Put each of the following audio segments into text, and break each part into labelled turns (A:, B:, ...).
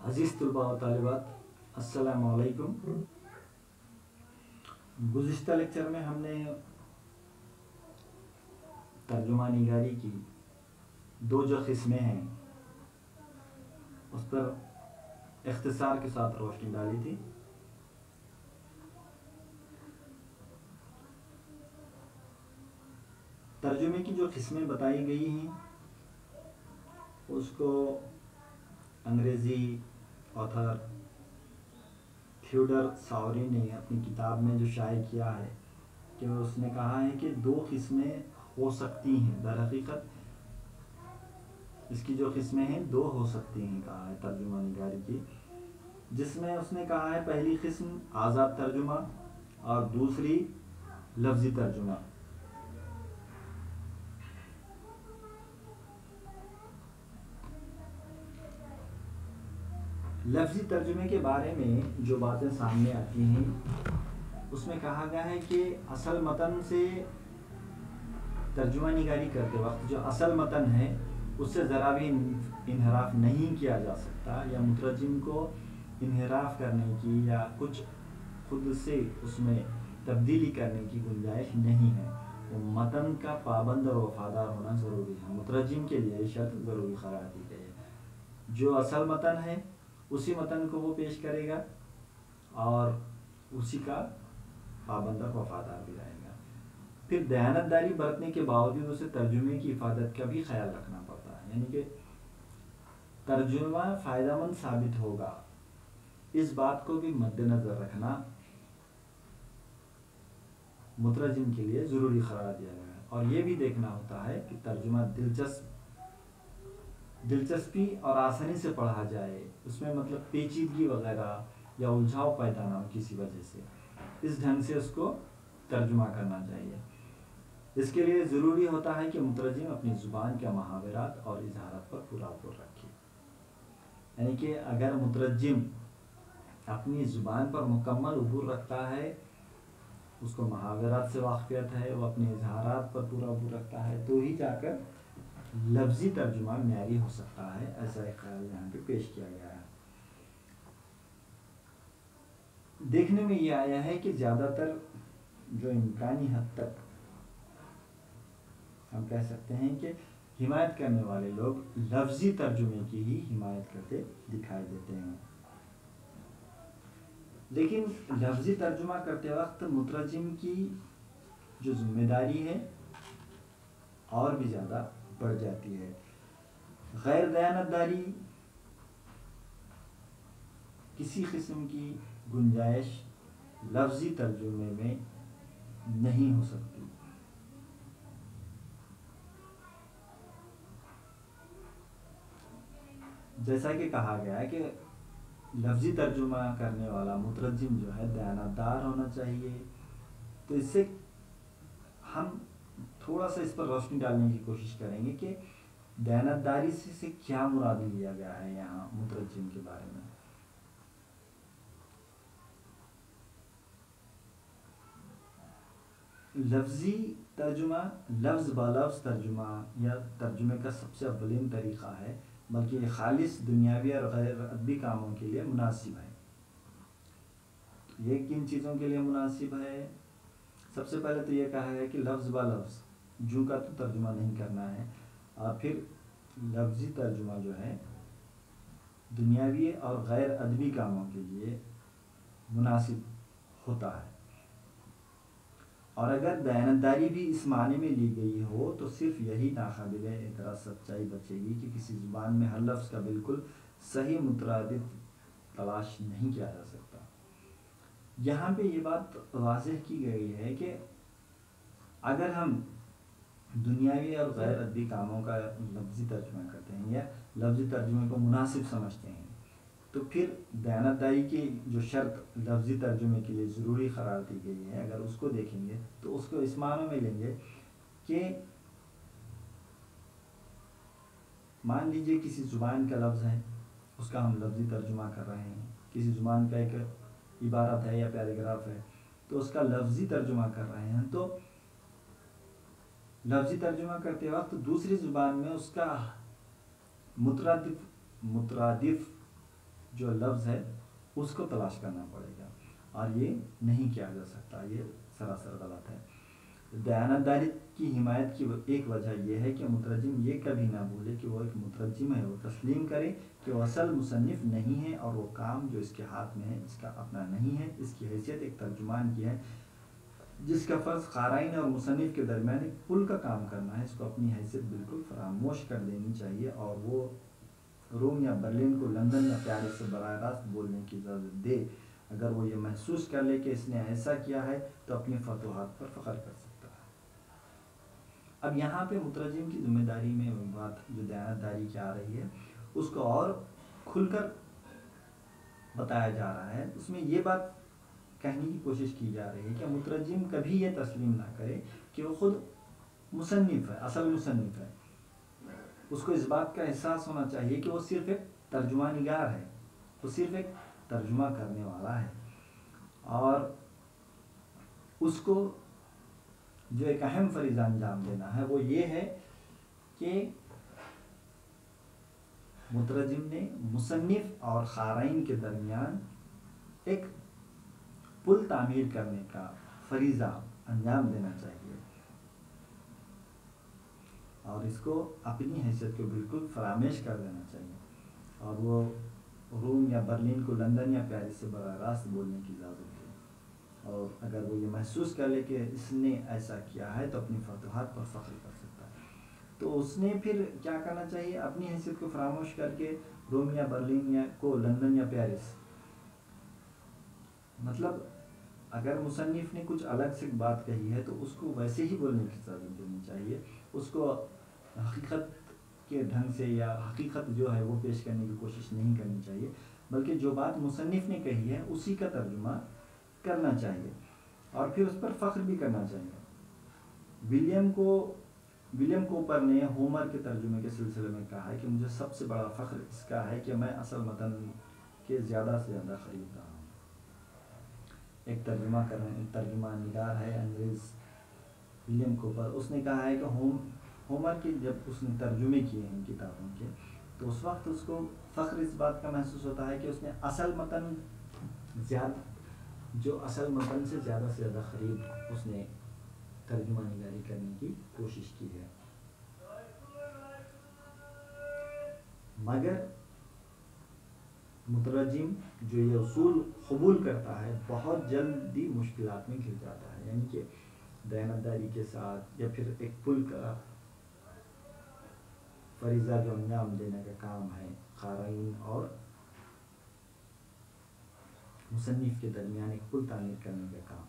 A: عزیز طلباء و طالبات، السلام علیکم۔ گزشتہ لیکچر میں ہم نے ترجمہ نگاری کی دو جو قسمیں ہیں اس پر اختصار کے ساتھ روشنی ڈالی تھی۔ ترجمے کی جو قسمیں بتائی گئی ہیں اس کو انگریزی آتھر تھیوڈر ساوری نے اپنی کتاب میں جو شائع کیا ہے کہ اس نے کہا ہے کہ دو قسمیں ہو سکتی ہیں۔ در حقیقت اس کی جو قسمیں ہیں دو ہو سکتی ہیں کہا ہے ترجمہ نگاری کی، جس میں اس نے کہا ہے پہلی قسم آزاد ترجمہ اور دوسری لفظی ترجمہ۔ لفظی ترجمے کے بارے میں جو باتیں سامنے آتی ہیں اس میں کہا گیا ہے کہ اصل متن سے ترجمہ نگاری کرتے وقت جو اصل متن ہے اس سے ذرا بھی انحراف نہیں کیا جا سکتا، یا مترجم کو انحراف کرنے کی یا کچھ خود سے اس میں تبدیلی کرنے کی گنجائش نہیں ہے۔ وہ متن کا پابند اور وفادار ہونا ضروری ہے، مترجم کے لیے شرط ضروری قرار دی گئی ہے۔ جو اصل متن ہے اسی متن کو وہ پیش کرے گا اور اسی کا پابند اور وفادار بھی رہے گا۔ پھر دیانتداری برتنے کے باوجود اسے ترجمے کی حفاظت کا بھی خیال رکھنا پڑتا ہے، یعنی کہ ترجمہ فائدہ مند ثابت ہوگا اس بات کو بھی مد نظر رکھنا مترجم کے لیے ضروری قرار دیا گیا ہے، اور یہ بھی دیکھنا ہوتا ہے کہ ترجمہ دلچسپی اور آسانی سے پڑھا جائے، اس میں مطلب پیچیدگی وغیرہ یا الجھاؤ پیدا نہ ہو کسی وجہ سے، اس ڈھنگ سے اس کو ترجمہ کرنا چاہیے۔ اس کے لیے ضروری ہوتا ہے کہ مترجم اپنی زبان کے محاورات اور اظہارات پر پورا غور رکھے، یعنی کہ اگر مترجم اپنی زبان پر مکمل عبور رکھتا ہے، اس کو محاورات سے واقفیت ہے، وہ اپنے اظہارات پر پورا عبور رکھتا ہے، تو ہی جا کر لفظی ترجمہ معیاری ہو سکتا ہے۔ ایسا ایک خیال یہاں پہ پیش کیا گیا ہے۔ دیکھنے میں یہ آیا ہے کہ زیادہ تر جو امکانی حد تک ہم کہہ سکتے ہیں کہ حمایت کرنے والے لوگ لفظی ترجمے کی ہی حمایت کرتے دکھائی دیتے ہیں، لیکن لفظی ترجمہ کرتے وقت مترجم کی جو ذمہ داری ہے اور بھی زیادہ بڑھ جاتی ہے۔ غیر دیانتداری کسی قسم کی گنجائش لفظی ترجمے میں نہیں ہو سکتی۔ جیسا کہ کہا گیا ہے کہ لفظی ترجمہ کرنے والا مترجم جو ہے دیانتدار ہونا چاہیے، تو اس سے ہم تھوڑا سا اس پر روشنی ڈالنے کی کوشش کریں گے کہ دیانتداری سے کیا مراد لیا گیا ہے یہاں مترجم کے بارے میں۔ لفظی ترجمہ لفظ با لفظ ترجمہ یا ترجمے کا سب سے اولین طریقہ ہے، بلکہ یہ خالص دنیاوی اور غیر ادبی کاموں کے لیے مناسب ہے۔ یہ کن چیزوں کے لیے مناسب ہے؟ سب سے پہلے تو یہ کہا ہے کہ لفظ با لفظ جو کا تو ترجمہ نہیں کرنا ہے، اور پھر لفظی ترجمہ جو ہے دنیاوی اور غیر ادبی کاموں کے لیے مناسب ہوتا ہے۔ اور اگر دیانتداری بھی اس معنی میں لی گئی ہو تو صرف یہی ناقابل اعتراض سچائی بچے گی کہ کسی زبان میں ہر لفظ کا بالکل صحیح مترادف تلاش نہیں کیا جا سکتا۔ یہاں پہ یہ بات واضح کی گئی ہے کہ اگر ہم دنیاوی اور غیر ادبی کاموں کا لفظی ترجمہ کرتے ہیں یا لفظی ترجمے کو مناسب سمجھتے ہیں، تو پھر دیانتداری کی جو شرط لفظی ترجمے کے لیے ضروری قرار دی گئی ہے، اگر اس کو دیکھیں گے تو اس کو اس معنی میں لیں گے کہ مان لیجئے کسی زبان کا لفظ ہے، اس کا ہم لفظی ترجمہ کر رہے ہیں، کسی زبان کا ایک عبارت ہے یا پیراگراف ہے تو اس کا لفظی ترجمہ کر رہے ہیں، تو لفظی ترجمہ کرتے وقت دوسری زبان میں اس کا مترادف جو لفظ ہے اس کو تلاش کرنا پڑے گا، اور یہ نہیں کیا جا سکتا، یہ سراسر غلط ہے۔ دیانتداری کی حمایت کی ایک وجہ یہ ہے کہ مترجم یہ کبھی نہ بھولے کہ وہ ایک مترجم ہے، وہ تسلیم کرے کہ وہ اصل مصنف نہیں ہے، اور وہ کام جو اس کے ہاتھ میں ہے اس کا اپنا نہیں ہے، اس کی حیثیت ایک ترجمان کی ہے، جس کا فرض قارئین اور مصنف کے درمیان ایک پل کا کام کرنا ہے۔ اس کو اپنی حیثیت بالکل فراموش کر دینی چاہیے، اور وہ روم یا برلن کو لندن یا پیرس سے براہ راست بولنے کی اجازت دے۔ اگر وہ یہ محسوس کر لے کہ اس نے ایسا کیا ہے تو اپنی فتوحات پر فخر کر سکتا ہے۔ اب یہاں پہ مترجم کی ذمہ داری میں بات جو دیانتداری کی آ رہی ہے اس کو اور کھل کر بتایا جا رہا ہے۔ اس میں یہ بات کہنے کی کوشش کی جا رہی ہے کہ مترجم کبھی یہ تسلیم نہ کرے کہ وہ خود مصنف ہے، اصل مصنف ہے۔ اس کو اس بات کا احساس ہونا چاہیے کہ وہ صرف ایک ترجمہ نگار ہے، وہ صرف ایک ترجمہ کرنے والا ہے، اور اس کو جو ایک اہم فریضہ انجام دینا ہے وہ یہ ہے کہ مترجم نے مصنف اور قارئین کے درمیان ایک پل تعمیر کرنے کا فریضہ انجام دینا چاہیے، اور اس کو اپنی حیثیت کو بالکل فراموش کر دینا چاہیے، اور وہ روم یا برلن کو لندن یا پیرس سے براہ راست بولنے کی اجازت دے، اور اگر وہ یہ محسوس کر لے کہ اس نے ایسا کیا ہے تو اپنی فتوحات پر فخر کر سکتا ہے۔ تو اس نے پھر کیا کرنا چاہیے؟ اپنی حیثیت کو فراموش کر کے روم یا برلن یا کو لندن یا پیرس، مطلب اگر مصنف نے کچھ الگ سے بات کہی ہے تو اس کو ویسے ہی بولنے کی اجازت دینی چاہیے، اس کو حقیقت کے ڈھنگ سے یا حقیقت جو ہے وہ پیش کرنے کی کوشش نہیں کرنی چاہیے، بلکہ جو بات مصنف نے کہی ہے اسی کا ترجمہ کرنا چاہیے، اور پھر اس پر فخر بھی کرنا چاہیے۔ ولیم کوپر نے ہومر کے ترجمے کے سلسلے میں کہا ہے کہ مجھے سب سے بڑا فخر اس کا ہے کہ میں اصل متن کے زیادہ سے زیادہ خرید رہا ہوں۔ ایک ترجمہ نگار ہے انگریز ولیم کوپر، اس نے کہا ہے کہ ہومر کی جب اس نے ترجمے کیے ہیں کتابوں کے تو اس وقت اس کو فخر اس بات کا محسوس ہوتا ہے کہ اس نے اصل متن سے زیادہ خرید اس نے ترجمہ نگاری کرنے کی کوشش کی ہے۔ مگر مترجم جو یہ اصول قبول کرتا ہے بہت جلدی مشکلات میں گر جاتا ہے، یعنی کہ دیانتداری کے ساتھ یا پھر ایک پل کا فریضہ جو انجام دینے کا کام ہے قارئین اور مصنف کے درمیان ایک پل تعمیر کرنے کا کام،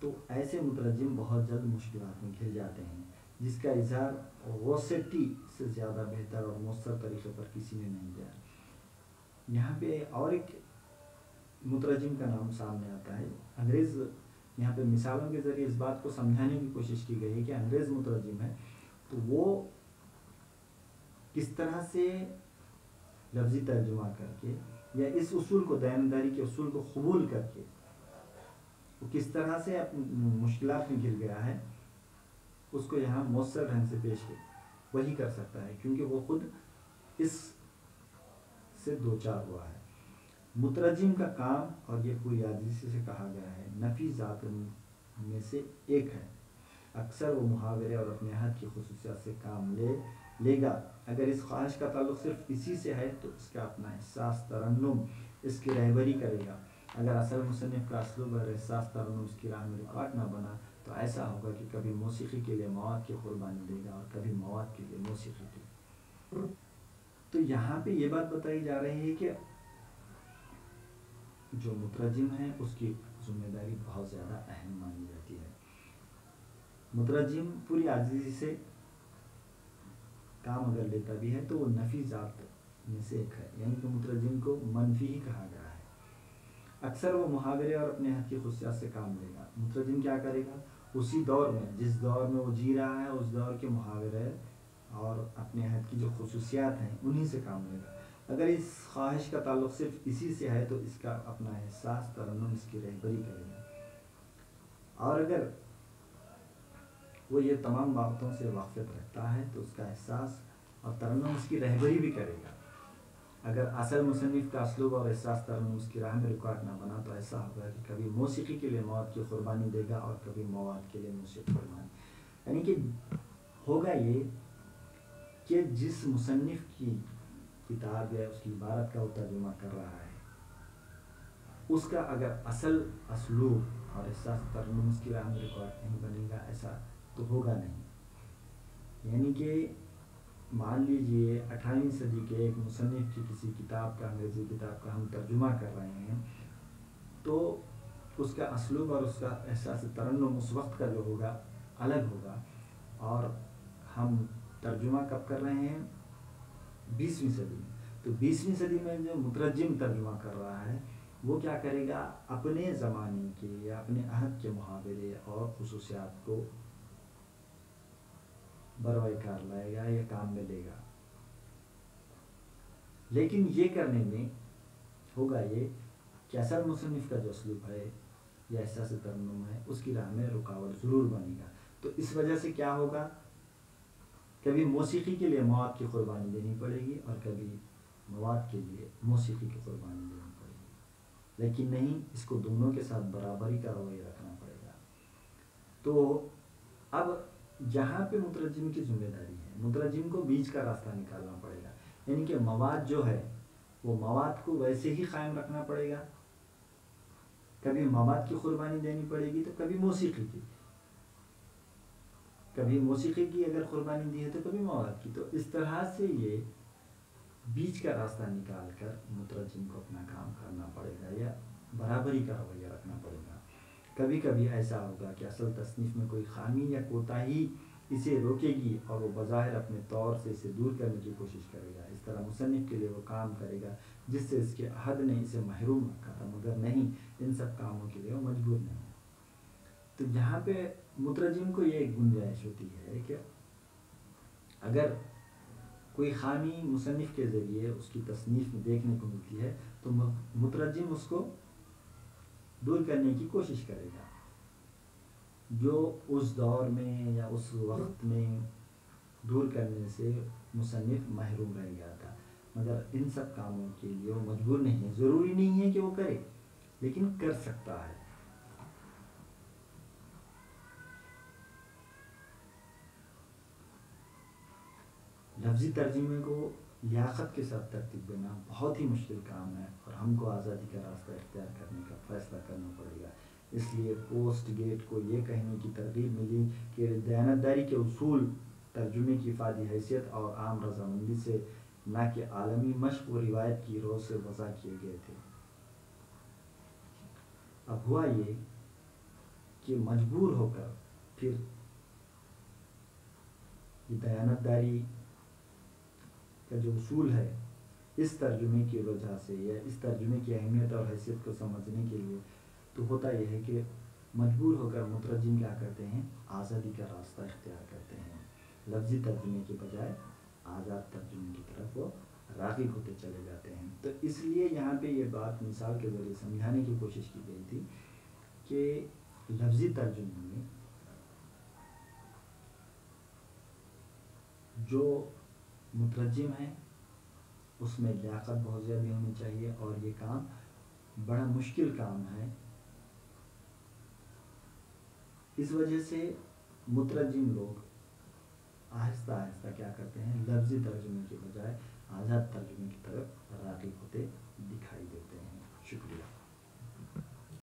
A: تو ایسے مترجم بہت جلد مشکلات میں گھر جاتے ہیں، جس کا اظہار غوسیٹی سے زیادہ بہتر اور مؤثر طریقے پر کسی نے نہیں دیا۔ یہاں پہ اور ایک مترجم کا نام سامنے آتا ہے انگریز، یہاں پہ مثالوں کے ذریعے اس بات کو سمجھانے کی کوشش کی گئی ہے کہ انگریز مترجم ہے تو وہ کس طرح سے لفظی ترجمہ کر کے یا اس اصول کو دیانتداری کے اصول کو قبول کر کے وہ کس طرح سے اپنی مشکلات میں گر گیا ہے، اس کو یہاں مؤثر ڈھنگ سے پیش وہی کر سکتا ہے، کیونکہ وہ خود اس سے دوچار ہوا ہے۔ مترجم کا کام، اور یہ پوری عاجزی سے کہا گیا ہے، نفی ذات میں سے ایک ہے، اکثر وہ محاورے اور اپنے حد کی خصوصیات سے کام لے گا۔ اگر اس خواہش کا تعلق صرف اسی سے ہے تو اس کا اپنا احساس ترنم اس کی رہبری کرے گا۔ اگر اصل مصنف کا اسلوب اور احساس ترنم اس کی راہ میں رکاوٹ نہ بنا تو ایسا ہوگا کہ کبھی موسیقی کے لیے مواد کی قربانی دے گا اور کبھی مواد کے لیے موسیقی کی۔ تو یہاں پہ یہ بات بتائی جا رہی ہے کہ جو مترجم ہے اس کی ذمہ داری بہت زیادہ اہم مانی جاتی ہے۔ مترجم پوری عاجزی سے کام اگر لیتا بھی ہے تو وہ نفی ذات میں سے ایک ہے، یعنی کہ مترجم کو منفی ہی کہا گیا ہے۔ اکثر وہ محاورے اور اپنے حد کی خصوصیات سے کام لے گا۔ مترجم کیا کرے گا؟ اسی دور میں جس دور میں وہ جی رہا ہے اس دور کے محاورے اور اپنے حد کی جو خصوصیات ہیں انہی سے کام لے گا۔ اگر اس خواہش کا تعلق صرف اسی سے ہے تو اس کا اپنا احساس ترنم اس کی رہبری کرے گا، اور اگر وہ یہ تمام باتوں سے واقفیت رکھتا ہے تو اس کا احساس اور ترنم اس کی رہبری بھی کرے گا۔ اگر اصل مصنف کا اسلوب اور احساس ترنم اس کی راہ میں رکاوٹ نہ بنا تو ایسا ہوگا کہ کبھی موسیقی کے لیے مواد کی قربانی دے گا اور کبھی مواد کے لیے موسیقی قربانی. یعنی کہ ہوگا یہ کہ جس مصنف کی کتاب یا اس کی عبارت کا وہ ترجمہ کر رہا ہے اس کا اگر اصل اسلوب اور احساس ترنم اس کی راہ میں رکاوٹ نہیں بنے گا ایسا تو ہوگا نہیں. یعنی کہ مان لیجئے 18ویں صدی کے ایک مصنف کی کسی کتاب کا انگریزی کتاب کا ہم ترجمہ کر رہے ہیں تو اس کا اسلوب اور اس کا احساس ترنم اس وقت کا جو ہوگا الگ ہوگا. اور ہم ترجمہ کب کر رہے ہیں 20ویں صدی میں. تو 20ویں صدی میں جو مترجم ترجمہ کر رہا ہے وہ کیا کرے گا اپنے زمانے کے یا اپنے عہد کے محاورے اور خصوصیات کو بروئے کار لائے گا یا کام میں لے گا. لیکن یہ کرنے میں ہوگا یہ کہ اصل مصنف کا جو اسلوب ہے یا احساس ترنم ہے اس کی راہ میں رکاوٹ ضرور بنے گا. تو اس وجہ سے کیا ہوگا کبھی موسیقی کے لیے مواد کی قربانی دینی پڑے گی اور کبھی مواد کے لیے موسیقی کی قربانی دینی پڑے گی. لیکن نہیں اس کو دونوں کے ساتھ برابری کا رویہ رکھنا پڑے گا. تو اب جہاں پہ مترجم کی ذمہ داری ہے مترجم کو بیچ کا راستہ نکالنا پڑے گا. یعنی کہ مواد جو ہے وہ مواد کو ویسے ہی قائم رکھنا پڑے گا. کبھی مواد کی قربانی دینی پڑے گی تو کبھی موسیقی کی. کبھی موسیقی کی اگر قربانی دی ہے تو کبھی مواد کی. تو اس طرح سے یہ بیچ کا راستہ نکال کر مترجم کو اپنا کام کرنا پڑے گا یا برابری کا رویہ رکھنا پڑے گا. کبھی کبھی ایسا ہوگا کہ اصل تصنیف میں کوئی خامی یا کوتاہی اسے روکے گی اور وہ بظاہر اپنے طور سے اسے دور کرنے کی کوشش کرے گا. اس طرح مصنف کے لیے وہ کام کرے گا جس سے اس کے عہد نے اسے محروم رکھا تھا مگر نہیں ان سب کاموں کے لیے وہ مجبور نہیں. تو یہاں پہ مترجم کو یہ ایک گنجائش ہوتی ہے کہ اگر کوئی خامی مصنف کے ذریعے اس کی تصنیف میں دیکھنے کو ملتی ہے تو مترجم اس کو دور کرنے کی کوشش کرے گا جو اس دور میں یا اس وقت میں دور کرنے سے مصنف محروم رہ گیا تھا. مگر ان سب کاموں کے لیے وہ مجبور نہیں ہے. ضروری نہیں ہے کہ وہ کرے لیکن کر سکتا ہے. لفظی ترجمے کو لیاقت کے ساتھ ترتیب دینا بہت ہی مشکل کام ہے اور ہم کو آزادی کا راستہ اختیار کرنے کا فیصلہ کرنا پڑے گا. اس لیے پوسٹ گیٹ کو یہ کہنے کی ترغیب ملی کہ دیانتداری کے اصول ترجمے کی افادی حیثیت اور عام رضامندی سے نہ کہ عالمی مشق و روایت کی روح سے وضع کیے گئے تھے. اب ہوا یہ کہ مجبور ہو کر پھر یہ دیانتداری کا جو اصول ہے اس ترجمے کی وجہ سے یا اس ترجمے کی اہمیت اور حیثیت کو سمجھنے کے لیے تو ہوتا یہ ہے کہ مجبور ہو کر مترجم کیا کرتے ہیں آزادی کا راستہ اختیار کرتے ہیں. لفظی ترجمے کے بجائے آزاد ترجمے کی طرف وہ راغب ہوتے چلے جاتے ہیں. تو اس لیے یہاں پہ یہ بات مثال کے ذریعے سمجھانے کی کوشش کی گئی تھی کہ لفظی ترجمے میں جو مترجم ہے اس میں لیاقت بہت زیادہ ہونی چاہیے اور یہ کام بڑا مشکل کام ہے. اس وجہ سے مترجم لوگ آہستہ آہستہ کیا کرتے ہیں لفظی ترجمے کے بجائے آزاد ترجمے کی طرف